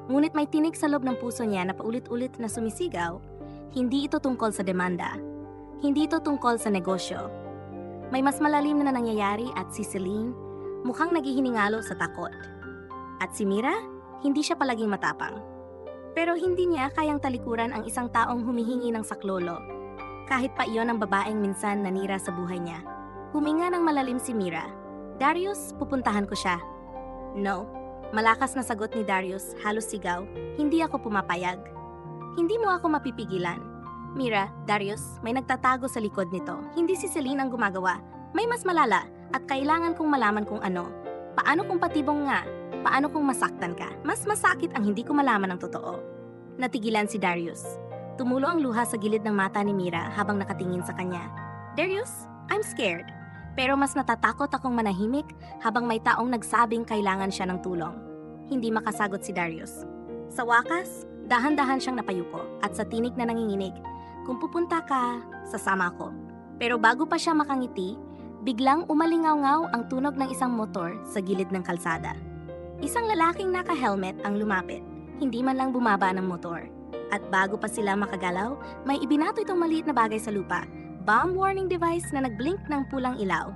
Ngunit may tinig sa loob ng puso niya na paulit-ulit na sumisigaw. Hindi ito tungkol sa demanda. Hindi ito tungkol sa negosyo. May mas malalim na nangyayari at si Celine mukhang naghihiningalo sa takot. At si Mira, hindi siya palaging matapang. Pero hindi niya kayang talikuran ang isang taong humihingi ng saklolo. Kahit pa iyon ang babaeng minsan nanira sa buhay niya. Huminga ng malalim si Mira. Darius, pupuntahan ko siya. No. Malakas na sagot ni Darius, halos sigaw. Hindi ako pumapayag. Hindi mo ako mapipigilan. Mira, Darius, may nagtatago sa likod nito. Hindi si Celine ang gumagawa. May mas malala. At kailangan kong malaman kung ano. Paano kung patibong nga? Paano kung masaktan ka? Mas masakit ang hindi ko malaman ang totoo. Natigilan si Darius. Tumulo ang luha sa gilid ng mata ni Mira habang nakatingin sa kanya. Darius, I'm scared. Pero mas natatakot akong manahimik habang may taong nagsabing kailangan siya ng tulong. Hindi makasagot si Darius. Sa wakas, dahan-dahan siyang napayuko at sa tinig na nanginginig, kung pupunta ka, sasama ko. Pero bago pa siya makangiti, biglang umalingaw-ngaw ang tunog ng isang motor sa gilid ng kalsada. Isang lalaking naka-helmet ang lumapit, hindi man lang bumaba ng motor. At bago pa sila makagalaw, may ibinato itong maliit na bagay sa lupa, bomb warning device na nagblink ng pulang ilaw.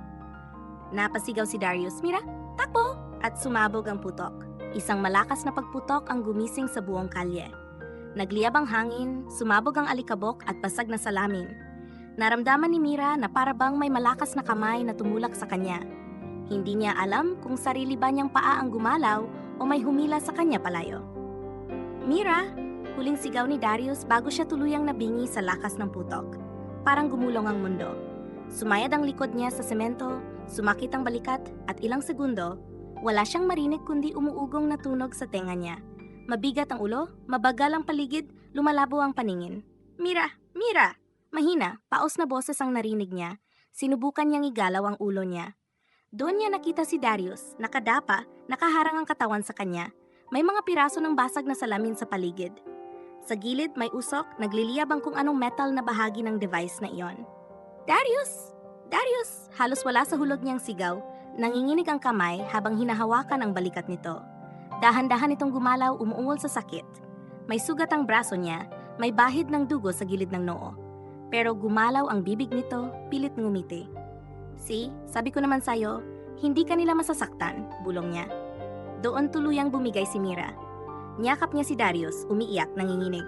Napasigaw si Darius, Mira, takbo! At sumabog ang putok. Isang malakas na pagputok ang gumising sa buong kalye. Nagliyab ang hangin, sumabog ang alikabok at basag na salamin. Naramdaman ni Mira na para bang may malakas na kamay na tumulak sa kanya. Hindi niya alam kung sarili ba niyang paa ang gumalaw o may humila sa kanya palayo. Mira! Huling sigaw ni Darius bago siya tuluyang nabingi sa lakas ng putok. Parang gumulong ang mundo. Sumayad ang likod niya sa semento, sumakit ang balikat at ilang segundo, wala siyang marinig kundi umuugong na tunog sa tenga niya. Mabigat ang ulo, mabagal ang paligid, lumalabo ang paningin. Mira! Mira! Mahina, paos na boses ang narinig niya. Sinubukan niyang igalaw ang ulo niya. Doon niya nakita si Darius, nakadapa, nakaharang ang katawan sa kanya. May mga piraso ng basag na salamin sa paligid. Sa gilid may usok, nagliliyab ang kung anong metal na bahagi ng device na iyon. Darius! Darius! Halos wala sa hulog niyang sigaw. Nanginginig ang kamay habang hinahawakan ang balikat nito. Dahan-dahan itong gumalaw, umuungol sa sakit. May sugat ang braso niya, may bahid ng dugo sa gilid ng noo. Pero gumalaw ang bibig nito, pilit ngumiti. See, sabi ko naman sa'yo, hindi ka nila masasaktan, bulong niya. Doon tuluyang bumigay si Mira. Niyakap niya si Darius, umiiyak, nanginginig.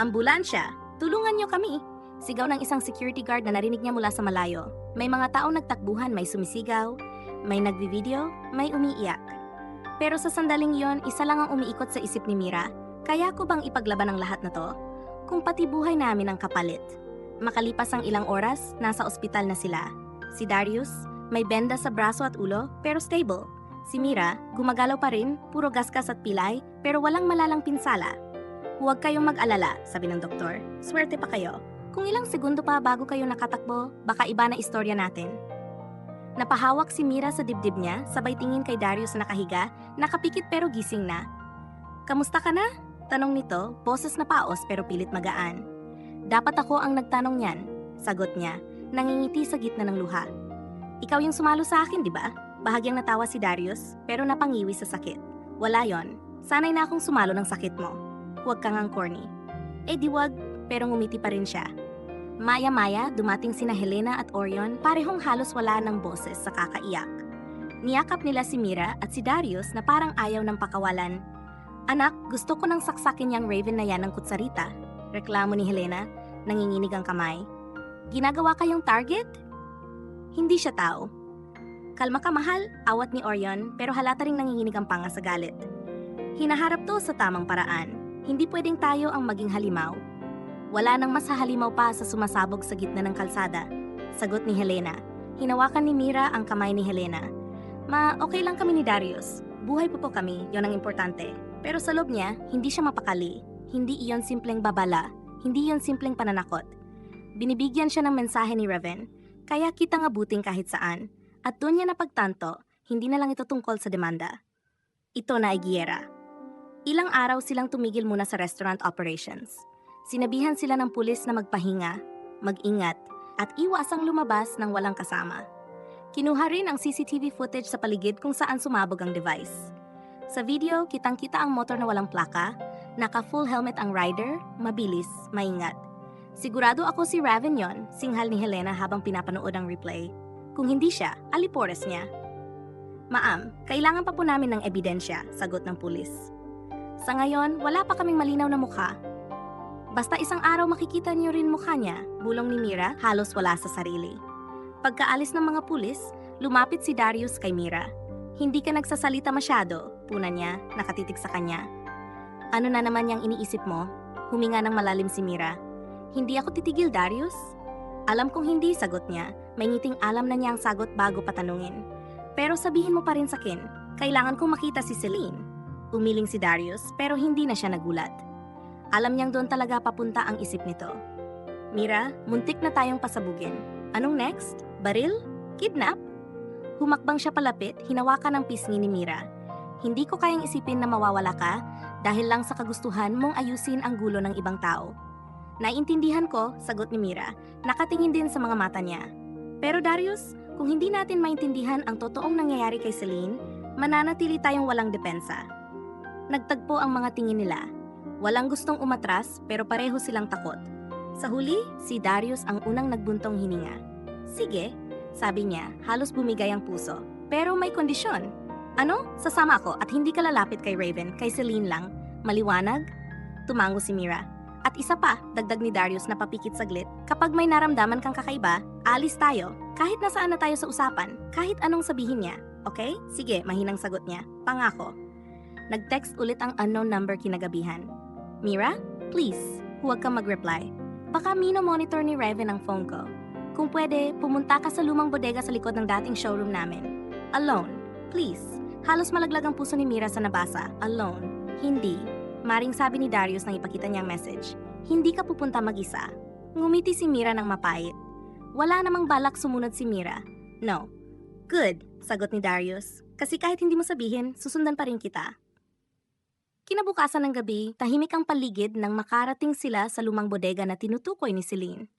Ambulansya! Tulungan niyo kami! Sigaw ng isang security guard na narinig niya mula sa malayo. May mga taong nagtakbuhan, may sumisigaw, may nagvi-video, may umiiyak. Pero sa sandaling yon, isa lang ang umiikot sa isip ni Mira. Kaya ko bang ipaglaban ang lahat na to? Kung pati buhay namin ang kapalit. Makalipas ang ilang oras, nasa ospital na sila. Si Darius, may benda sa braso at ulo, pero stable. Si Mira, gumagalaw pa rin, puro gasgas at pilay, pero walang malalang pinsala. Huwag kayong mag-alala, sabi ng doktor. Swerte pa kayo. Kung ilang segundo pa bago kayo nakatakbo, baka iba na istorya natin. Napahawak si Mira sa dibdib niya, sabay tingin kay Darius na nakahiga, nakapikit pero gising na. Kamusta ka na? Tanong nito, boses na paos pero pilit magaan. Dapat ako ang nagtanong niyan, sagot niya, nangingiti sa gitna ng luha. Ikaw yung sumalo sa akin, di ba? Bahagyang natawa si Darius, pero napangiwi sa sakit. Wala yon. Sanay na akong sumalo ng sakit mo. Huwag kang ang corny. Eh di wag, pero ngumiti pa rin siya. Maya-maya, dumating sina Helena at Orion, parehong halos wala ng boses sa kakaiyak. Niyakap nila si Mira at si Darius na parang ayaw ng pakawalan. Anak, gusto ko nang saksakin yang Raven na yan ng kutsarita. Reklamo ni Helena, nanginginig ang kamay. Ginagawa kayong target? Hindi siya tao. Kalma ka mahal, awat ni Orion, pero halata ring nanginginig ang panga sa galit. Hinaharap to sa tamang paraan. Hindi pwedeng tayo ang maging halimaw. Wala nang mas halimaw pa sa sumasabog sa gitna ng kalsada. Sagot ni Helena. Hinawakan ni Mira ang kamay ni Helena. Okay lang kami ni Darius. Buhay po kami, yon ang importante. Pero sa loob niya, hindi siya mapakali. Hindi iyon simpleng babala. Hindi iyon simpleng pananakot. Binibigyan siya ng mensahe ni Raven. Kaya kita nga buting kahit saan. At doon niya napagtanto, hindi na lang ito tungkol sa demanda. Ito na ay giyera. Ilang araw silang tumigil muna sa restaurant operations. Sinabihan sila ng pulis na magpahinga, mag-ingat, at iwasang lumabas ng walang kasama. Kinuha rin ang CCTV footage sa paligid kung saan sumabog ang device. Sa video, kitang-kita ang motor na walang plaka, naka-full helmet ang rider, mabilis, maingat. Sigurado ako si Raven yon, singhal ni Helena habang pinapanood ang replay. Kung hindi siya, alipores niya. Ma'am, kailangan pa po namin ng ebidensya, sagot ng pulis. Sa ngayon, wala pa kaming malinaw na mukha. Basta isang araw makikita niyo rin mukha niya, bulong ni Mira, halos wala sa sarili. Pagkaalis ng mga pulis, lumapit si Darius kay Mira. Hindi ka nagsasalita masyado, puna niya, nakatitig sa kanya. Ano na naman yang iniisip mo? Huminga ng malalim si Mira. Hindi ako titigil, Darius? Alam kong hindi, sagot niya. May ngiting alam na niya ang sagot bago patanungin. Pero sabihin mo pa rin sa akin, kailangan kong makita si Celine. Umiling si Darius, pero hindi na siya nagulat. Alam niyang doon talaga papunta ang isip nito. Mira, muntik na tayong pasabugin. Anong next? Baril? Kidnap? Humakbang siya palapit, hinawakan ang pisngi ni Mira. Hindi ko kayang isipin na mawawala ka dahil lang sa kagustuhan mong ayusin ang gulo ng ibang tao. Naiintindihan ko, sagot ni Mira, nakatingin din sa mga mata niya. Pero Darius, kung hindi natin maintindihan ang totoong nangyayari kay Celine, mananatili tayong walang depensa. Nagtagpo ang mga tingin nila. Walang gustong umatras pero pareho silang takot. Sa huli, si Darius ang unang nagbuntong hininga. Sige, sabi niya, halos bumigay ang puso. Pero may kondisyon. Ano? Sasama ako at hindi ka lalapit kay Raven, kay Celine lang. Maliwanag? Tumango si Mira. At isa pa, dagdag ni Darius na papikit saglit, kapag may naramdaman kang kakaiba, alis tayo. Kahit nasaan na tayo sa usapan, kahit anong sabihin niya. Okay? Sige, mahinang sagot niya. Pangako. Nag-text ulit ang unknown number kinagabihan. Mira, please, huwag kang mag-reply. Baka mino-monitor ni Raven ang phone ko. Kung pwede, pumunta ka sa lumang bodega sa likod ng dating showroom namin. Alone, please. Halos malaglag ang puso ni Mira sa nabasa. Alone. Hindi. Maring sabi ni Darius nang ipakita niyang message. Hindi ka pupunta mag-isa. Ngumiti si Mira ng mapait. Wala namang balak sumunod si Mira. No. Good, sagot ni Darius. Kasi kahit hindi mo sabihin, susundan pa rin kita. Kinabukasan ng gabi, tahimik ang paligid nang makarating sila sa lumang bodega na tinutukoy ni Celine.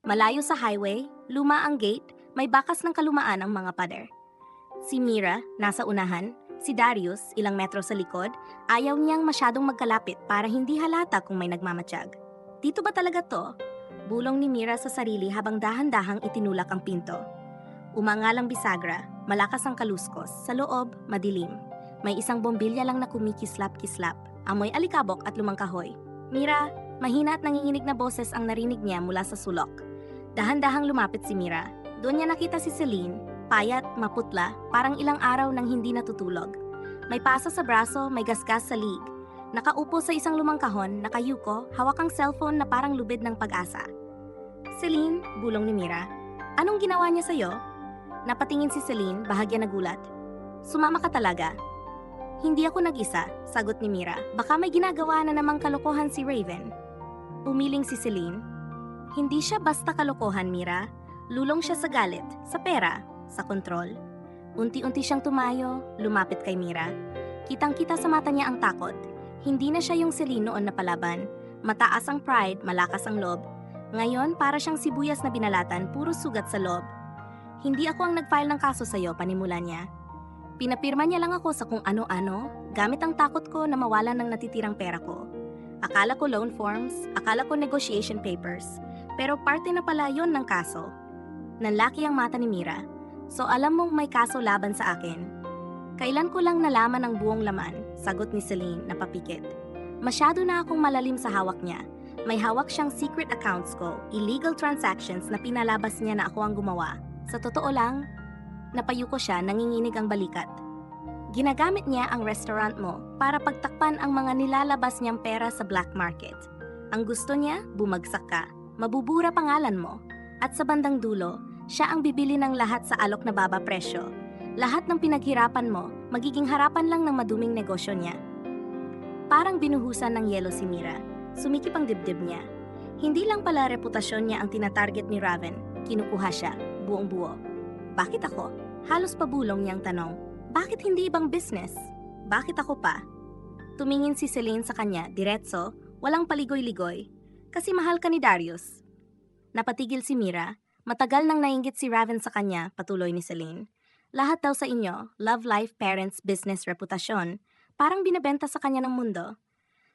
Malayo sa highway, luma ang gate, may bakas ng kalumaan ang mga pader. Si Mira, nasa unahan, si Darius, ilang metro sa likod, ayaw niyang masyadong magkalapit para hindi halata kung may nagmamatsyag. Dito ba talaga to? Bulong ni Mira sa sarili habang dahan-dahang itinulak ang pinto. Umangalang bisagra, malakas ang kaluskos, sa loob, madilim. May isang bombilya lang na kumikislap-kislap, amoy alikabok at lumang kahoy. Mira, mahina at nanginginig na boses ang narinig niya mula sa sulok. Dahan-dahang lumapit si Mira. Doon niya nakita si Celine, payat, maputla, parang ilang araw nang hindi natutulog. May pasa sa braso, may gasgas sa liig. Nakaupo sa isang lumang kahon, nakayuko, hawak ang cellphone na parang lubid ng pag-asa. Celine, bulong ni Mira. Anong ginawa niya sa'yo? Napatingin si Celine, bahagya nagulat. Sumama ka talaga. Hindi ako nag-isa, sagot ni Mira. Baka may ginagawa na namang kalokohan si Raven. Umiling si Celine. Hindi siya basta kalokohan, Mira. Lulong siya sa galit, sa pera, sa kontrol. Unti-unti siyang tumayo, lumapit kay Mira. Kitang-kita sa mata niya ang takot. Hindi na siya yung Celine noon na palaban. Mataas ang pride, malakas ang loob. Ngayon, para siyang sibuyas na binalatan, puro sugat sa loob. Hindi ako ang nag-file ng kaso sa'yo, panimula niya. Pinapirma niya lang ako sa kung ano-ano, gamit ang takot ko na mawalan ng natitirang pera ko. Akala ko loan forms, akala ko negotiation papers, pero parte na pala yon ng kaso. Nanlaki ang mata ni Mira, so alam mong may kaso laban sa akin. Kailan ko lang nalaman ang buong laman, sagot ni Celine na papikit. Masyado na akong malalim sa hawak niya. May hawak siyang secret accounts ko, illegal transactions na pinalabas niya na ako ang gumawa. Sa totoo lang, napayuko siya, nanginginig ang balikat. Ginagamit niya ang restaurant mo para pagtakpan ang mga nilalabas niyang pera sa black market. Ang gusto niya, bumagsak ka, mabubura pangalan mo. At sa bandang dulo, siya ang bibili ng lahat sa alok na baba presyo. Lahat ng pinaghirapan mo, magiging harapan lang ng maduming negosyo niya. Parang binuhusan ng yelo si Mira. Sumikip ang dibdib niya. Hindi lang pala reputasyon niya ang tinatarget ni Raven, kinukuha siya, buong buo. Bakit ako? Halos pabulong niyang tanong. Bakit hindi ibang business? Bakit ako pa? Tumingin si Celine sa kanya, diretso, walang paligoy-ligoy. Kasi mahal ka ni Darius. Napatigil si Mira, matagal nang nainggit si Raven sa kanya, patuloy ni Celine. Lahat daw sa inyo, love life, parents, business, reputasyon, parang binebenta sa kanya ng mundo.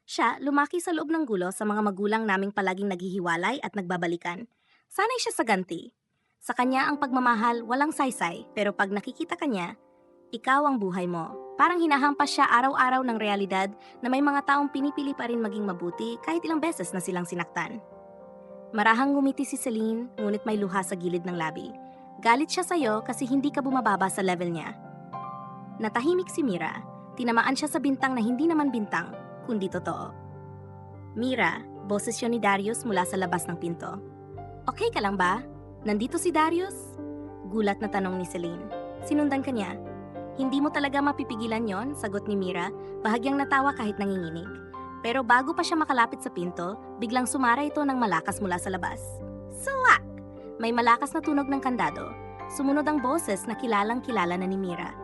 Siya, lumaki sa loob ng gulo sa mga magulang naming palaging naghihiwalay at nagbabalikan. Sanay siya sa ganti. Sa kanya ang pagmamahal walang saysay, pero pag nakikita kanya, ikaw ang buhay mo. Parang hinahampas siya araw-araw ng realidad na may mga taong pinipili pa rin maging mabuti kahit ilang beses na silang sinaktan. Marahang ngumiti si Celine, ngunit may luha sa gilid ng labi. Galit siya sa'yo kasi hindi ka bumababa sa level niya. Natahimik si Mira, tinamaan siya sa bintang na hindi naman bintang, kundi totoo. Mira, boses yun ni Darius mula sa labas ng pinto. Okay ka lang ba? Nandito si Darius? Gulat na tanong ni Celine. Sinundan ka niya. Hindi mo talaga mapipigilan yon, sagot ni Mira, bahagyang natawa kahit nanginginig. Pero bago pa siya makalapit sa pinto, biglang sumara ito ng malakas mula sa labas. Swak! May malakas na tunog ng kandado. Sumunod ang boses na kilalang-kilala na ni Mira.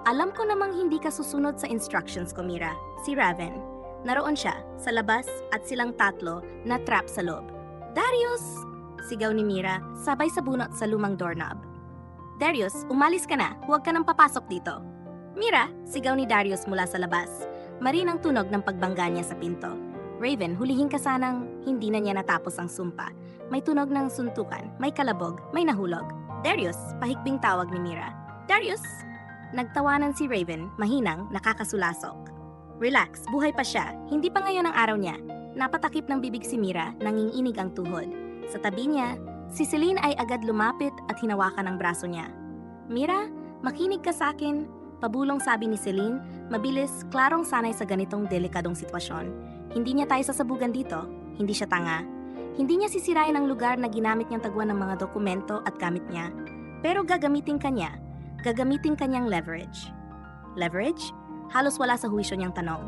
Alam ko namang hindi ka susunod sa instructions ko, Mira. Si Raven. Naroon siya, sa labas, at silang tatlo na trap sa loob. Darius! Sigaw ni Mira, sabay sa bunot sa lumang doorknob. Darius, umalis ka na. Huwag ka nang papasok dito. Mira! Sigaw ni Darius mula sa labas. Marinang tunog ng pagbangga niya sa pinto. Raven, hulihin ka sanang hindi na niya natapos ang sumpa. May tunog ng suntukan, may kalabog, may nahulog. Darius! Pahikbing tawag ni Mira. Darius! Nagtawanan si Raven, mahinang, nakakasulasok. Relax, buhay pa siya. Hindi pa ngayon ang araw niya. Napatakip ng bibig si Mira, nanginginig ang tuhod. Sa tabi niya, si Celine ay agad lumapit at hinawakan ang braso niya. Mira, makinig ka sa akin. Pabulong sabi ni Celine, mabilis, klarong sanay sa ganitong delikadong sitwasyon. Hindi niya tayo sasabugan dito. Hindi siya tanga. Hindi niya sisirain ang lugar na ginamit niyang taguan ng mga dokumento at gamit niya. Pero gagamitin kanya. Gagamitin kanyang leverage. Leverage? Halos wala sa huwisyo niyang tanong.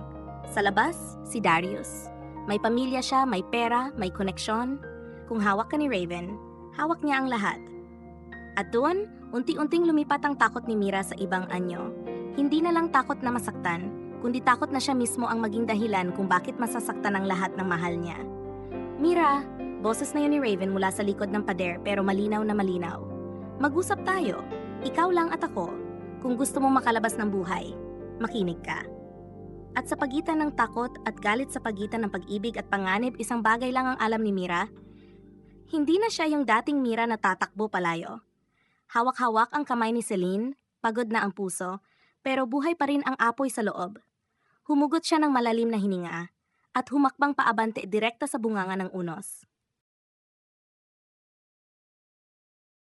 Sa labas, si Darius. May pamilya siya, may pera, may koneksyon. Kung hawak ka ni Raven, hawak niya ang lahat. At doon, unti-unting lumipat ang takot ni Mira sa ibang anyo. Hindi na lang takot na masaktan, kundi takot na siya mismo ang maging dahilan kung bakit masasaktan ang lahat ng mahal niya. Mira, boses na yun ni Raven mula sa likod ng pader pero malinaw na malinaw. Mag-usap tayo. Ikaw lang at ako. Kung gusto mong makalabas ng buhay, makinig ka. At sa pagitan ng takot at galit sa pagitan ng pag-ibig at panganib, isang bagay lang ang alam ni Mira. Hindi na siya yung dating Mira na tatakbo palayo. Hawak-hawak ang kamay ni Celine, pagod na ang puso, pero buhay pa rin ang apoy sa loob. Humugot siya ng malalim na hininga at humakbang paabante direkta sa bunganga ng unos.